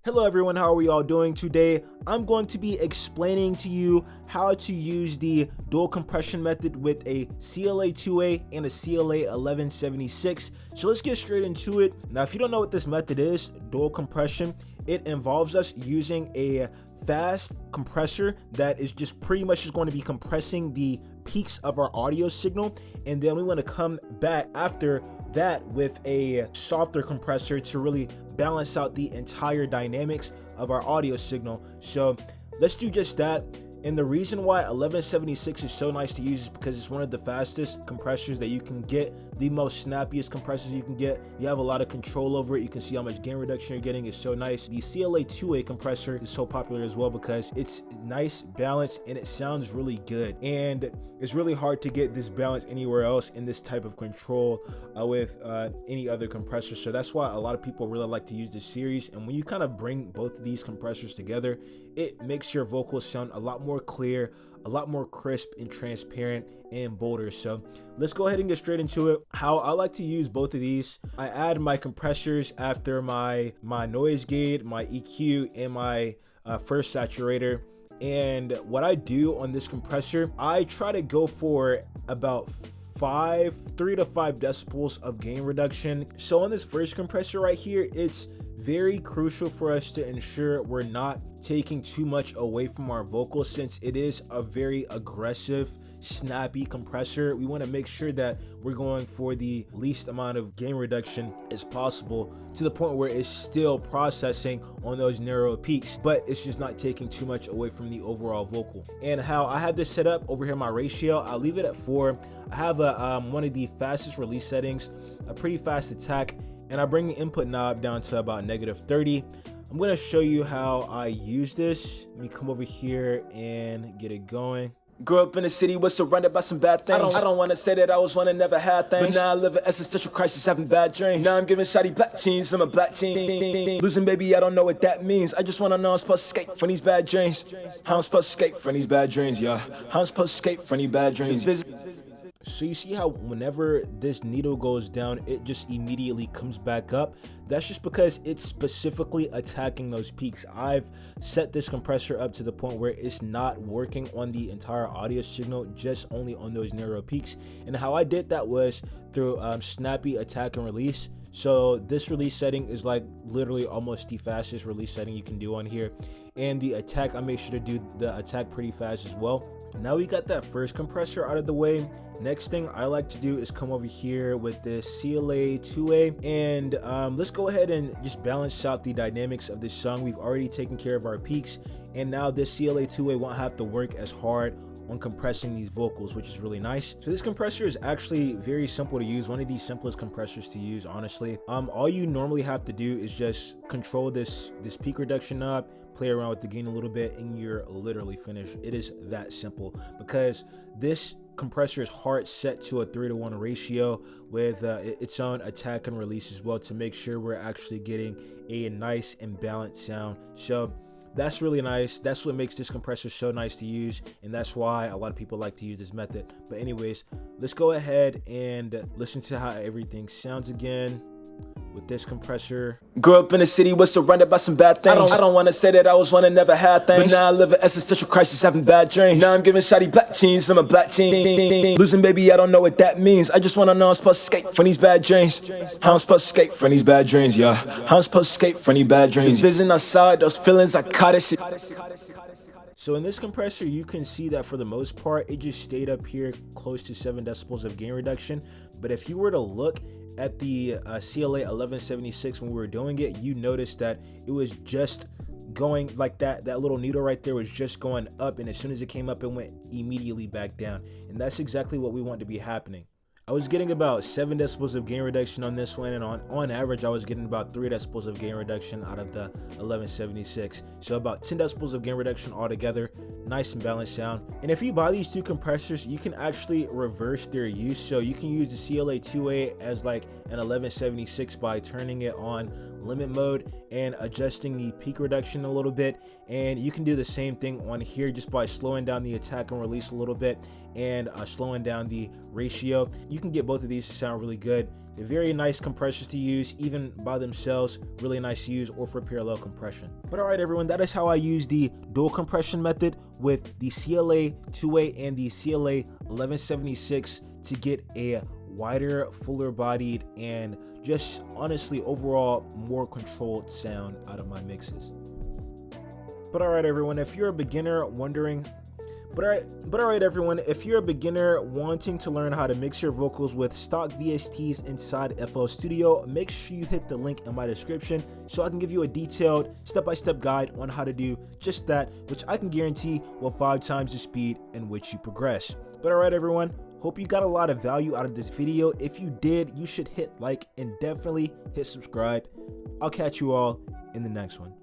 Hello everyone, how are we all doing today? I'm going to be explaining to you how to use the dual compression method with a CLA 2A and a CLA 1176. So let's get straight into it. Now, if you don't know what this method is, dual compression, it involves us using a fast compressor that is just pretty much just going to be compressing the peaks of our audio signal, and then we want to come back after that with a softer compressor to really balance out the entire dynamics of our audio signal. So let's do just that. And the reason why 1176 is so nice to use is because it's one of the fastest compressors that you can get, the most snappiest compressors you can get. You have a lot of control over it. You can see how much gain reduction you're getting. It's so nice. The CLA 2A compressor is so popular as well because it's nice, balanced, and it sounds really good. And it's really hard to get this balance anywhere else in this type of control with any other compressor. So that's why a lot of people really like to use this series. And when you kind of bring both of these compressors together, it makes your vocals sound a lot more clear, a lot more crisp and transparent and bolder. So let's go ahead and get straight into it. How I like to use both of these: I add my compressors after my noise gate, my EQ, and my first saturator. And what I do on this compressor, I try to go for about 3 to 5 decibels of gain reduction. So on this first compressor right here, it's very crucial for us to ensure we're not taking too much away from our vocals, since it is a very aggressive, snappy compressor. We want to make sure that we're going for the least amount of gain reduction as possible, to the point where it's still processing on those narrow peaks, but it's just not taking too much away from the overall vocal. And how I have this set up over here, my ratio, I'll leave it at 4. I have a one of the fastest release settings, a pretty fast attack, and I bring the input knob down to about -30. I'm going to show you how I use this. Let me come over here and get it going. Grew up in the city, was surrounded by some bad things. I don't want to say that I was one that never had things, but now I live an existential crisis, having bad dreams. Now I'm giving shawty black jeans, I'm a black jean. Losing baby, I don't know what that means. I just want to know I'm supposed to escape from these bad dreams. How I'm supposed to escape from these bad dreams, yeah. How I'm supposed to escape from these bad dreams. So you see how whenever this needle goes down, it just immediately comes back up? That's just because it's specifically attacking those peaks. I've set this compressor up to the point where it's not working on the entire audio signal, just only on those narrow peaks. And how I did that was through snappy attack and release. So this release setting is like literally almost the fastest release setting you can do on here. And the attack, I make sure to do the attack pretty fast as well. Now we got that first compressor out of the way. Next thing I like to do is come over here with this CLA 2A, and let's go ahead and just balance out the dynamics of this song. We've already taken care of our peaks, and now this CLA 2A won't have to work as hard on compressing these vocals, which is really nice. So this compressor is actually very simple to use, one of the simplest compressors to use, honestly. All you normally have to do is just control this peak reduction knob, play around with the gain a little bit, and you're literally finished. It is that simple, because this compressor is hard set to a 3-to-1 ratio with its own attack and release as well, to make sure we're actually getting a nice and balanced sound. So that's really nice. That's what makes this compressor so nice to use, and that's why a lot of people like to use this method. But anyways, let's go ahead and listen to how everything sounds again with this compressor. Grew up in the city, was surrounded by some bad things. I don't want to say that I was one that never had things, but now I live an existential crisis, having bad dreams. Now I'm giving shawty black jeans, I'm a black jean. Losing baby, I don't know what that means. I just want to know I'm supposed to escape from these bad dreams. How I'm supposed to escape from these bad dreams, yeah. How I'm supposed to escape from these bad dreams. The vision I saw, those feelings I caught it. So in this compressor, you can see that for the most part, it just stayed up here close to 7 decibels of gain reduction. But if you were to look at the CLA 1176 when we were doing it, you notice that it was just going like that little needle right there was just going up, and as soon as it came up, it went immediately back down. And that's exactly what we want to be happening. I was getting about 7 decibels of gain reduction on this one, and on average I was getting about 3 decibels of gain reduction out of the 1176. So about 10 decibels of gain reduction altogether. Nice and balanced sound. And if you buy these two compressors, you can actually reverse their use. So you can use the CLA 2A as like an 1176 by turning it on limit mode and adjusting the peak reduction a little bit, and you can do the same thing on here just by slowing down the attack and release a little bit and slowing down the ratio. you can get both of these to sound really good. They're very nice compressors to use, even by themselves, really nice to use, or for parallel compression. But alright everyone, that is how I use the dual compression method with the CLA 2A and the CLA 1176 to get a wider, fuller bodied, and just honestly overall more controlled sound out of my mixes. But alright everyone, if you're a beginner wondering if you're a beginner wanting to learn how to mix your vocals with stock VSTs inside FL Studio, make sure you hit the link in my description so I can give you a detailed step-by-step guide on how to do just that, which I can guarantee will 5 times the speed in which you progress. But alright everyone, hope you got a lot of value out of this video. If you did, you should hit like and definitely hit subscribe. I'll catch you all in the next one.